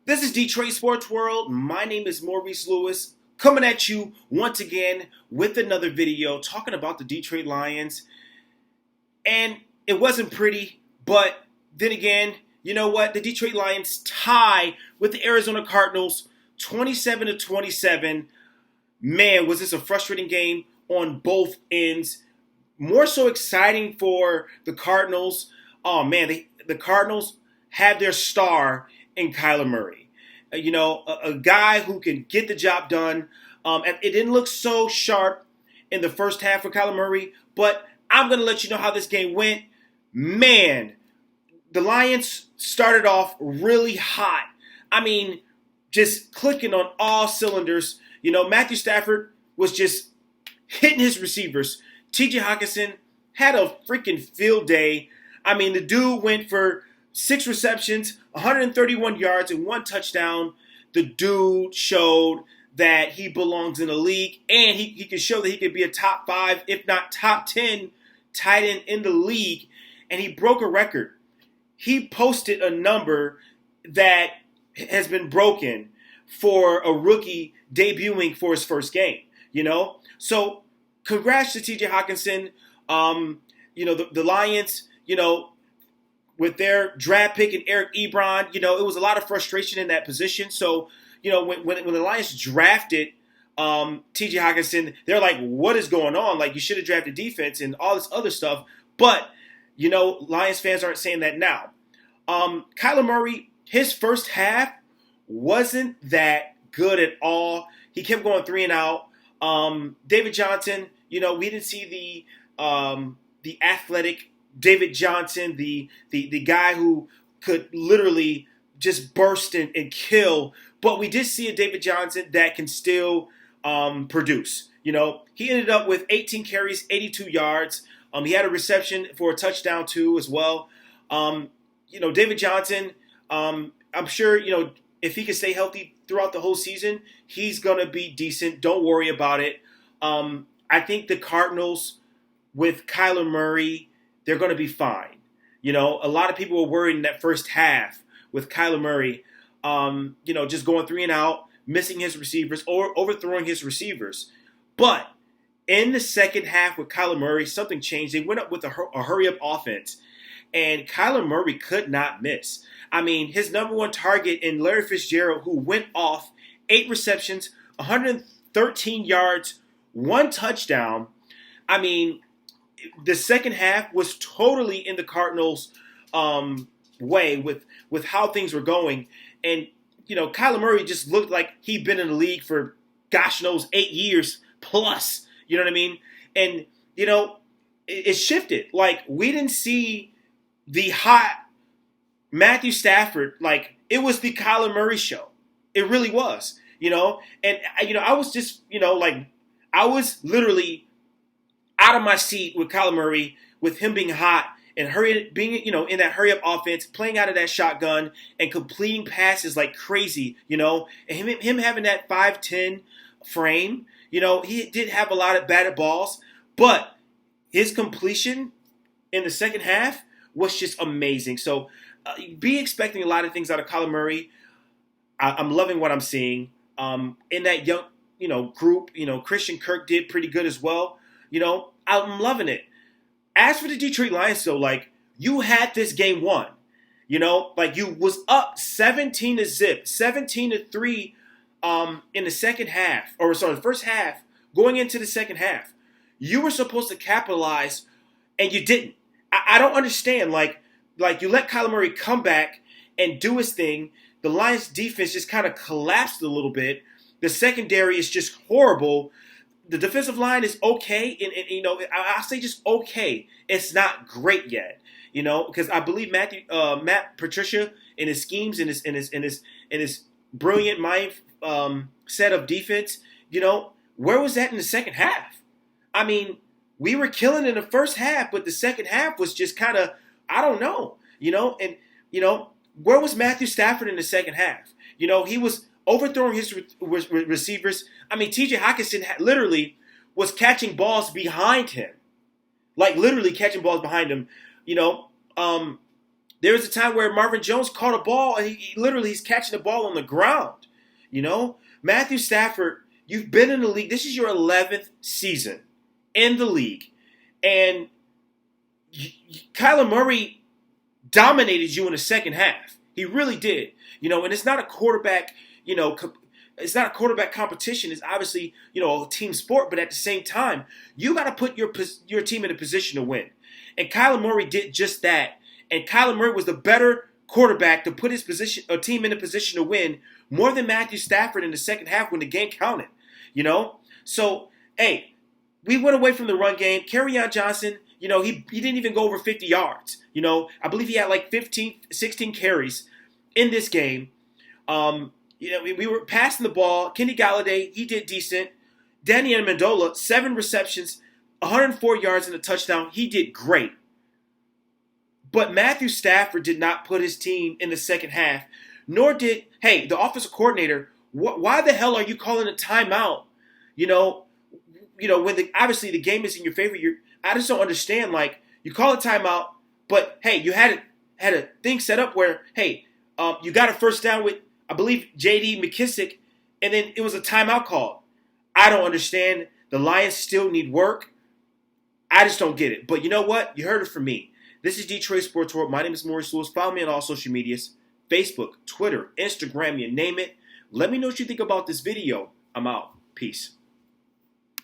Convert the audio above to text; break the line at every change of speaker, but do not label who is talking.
This is Detroit Sports World. My name is Maurice Lewis, coming at you once again with another video talking about the Detroit Lions. And it wasn't pretty, but then again, you know what? The Detroit Lions tie with the Arizona Cardinals 27 to 27. Man, was this a frustrating game on both ends. More so exciting for the Cardinals. Oh man, the Cardinals had their star in Kyler Murray. A guy who can get the job done. And it didn't look so sharp in the first half for Kyler Murray, but I'm going to let you know how this game went. Man, the Lions started off really hot. I mean, just clicking on all cylinders. Matthew Stafford was just hitting his receivers. TJ Hawkinson had a freaking field day. I mean, the dude went for 6 receptions, 131 yards, and 1 touchdown. The dude showed that he belongs in the league, and he can show that he could be a top 5, if not top 10 tight end in the league. And he broke a record. He posted a number that has been broken for a rookie debuting for his first game, So congrats to TJ Hawkinson. The Lions, with their draft pick and Eric Ebron, it was a lot of frustration in that position. So, when the Lions drafted TJ Hawkinson, they're like, what is going on? Like, you should have drafted defense and all this other stuff. But, Lions fans aren't saying that now. Kyler Murray, his first half wasn't that good at all. He kept going 3 and out. David Johnson, we didn't see the athletic David Johnson, the guy who could literally just burst and kill. But we did see a David Johnson that can still produce. He ended up with 18 carries, 82 yards. He had a reception for a touchdown too as well. David Johnson, I'm sure, if he can stay healthy throughout the whole season, he's going to be decent. Don't worry about it. I think the Cardinals with Kyler Murray, they're going to be fine. A lot of people were worried in that first half with Kyler Murray, just going 3 and out, missing his receivers or overthrowing his receivers. But in the second half with Kyler Murray, something changed. They went up with a hurry-up offense, and Kyler Murray could not miss. I mean, his number one target in Larry Fitzgerald, who went off 8 receptions, 113 yards, 1 touchdown. I mean, the second half was totally in the Cardinals' way with how things were going. And, Kyler Murray just looked like he'd been in the league for, gosh knows, 8 years plus. You know what I mean? And, it shifted. Like, we didn't see the hot Matthew Stafford. Like, it was the Kyler Murray show. It really was, And, I was just, I was literally out of my seat with Kyler Murray, with him being hot and being in that hurry up offense, playing out of that shotgun and completing passes like crazy, and him having that 5'10" frame, he did have a lot of batted balls, but his completion in the second half was just amazing. So be expecting a lot of things out of Kyler Murray. I'm loving what I'm seeing in that young, group. Christian Kirk did pretty good as well. I'm loving it. As for the Detroit Lions, though, you had this game won. You was up 17 to zip, 17 to 3 in the second half, the first half, going into the second half. You were supposed to capitalize, and you didn't. I don't understand. Like you let Kyler Murray come back and do his thing. The Lions defense just kind of collapsed a little bit. The secondary is just horrible. The defensive line is okay, and I'll say just okay. It's not great yet, because I believe Matt Patricia in his schemes and his brilliant mind set of defense, where was that in the second half? I mean, we were killing in the first half, but the second half was just kind of, I don't know, where was Matthew Stafford in the second half? He was overthrowing his receivers. I mean, TJ Hawkinson literally was catching balls behind him. Like, literally catching balls behind him. There was a time where Marvin Jones caught a ball and he's catching the ball on the ground. Matthew Stafford, you've been in the league. This is your 11th season in the league. And Kyler Murray dominated you in the second half. He really did. And it's not a quarterback, it's not a quarterback competition. It's obviously, a team sport. But at the same time, you got to put your team in a position to win. And Kyler Murray did just that. And Kyler Murray was the better quarterback to put his team in a position to win more than Matthew Stafford in the second half when the game counted. So, hey, we went away from the run game. Kerryon Johnson, he didn't even go over 50 yards. I believe he had like 16 carries in this game. We were passing the ball. Kenny Galladay, he did decent. Danny Amendola, 7 receptions, 104 yards and a touchdown. He did great. But Matthew Stafford did not put his team in the second half, nor did, the offensive coordinator, why the hell are you calling a timeout? When obviously the game is in your favor, I just don't understand. Like, you call a timeout, but hey, you had a thing set up where, you got a first down with, I believe, J.D. McKissick, and then it was a timeout call. I don't understand. The Lions still need work. I just don't get it. But you know what? You heard it from me. This is Detroit Sports World. My name is Maurice Lewis. Follow me on all social medias. Facebook, Twitter, Instagram, you name it. Let me know what you think about this video. I'm out. Peace.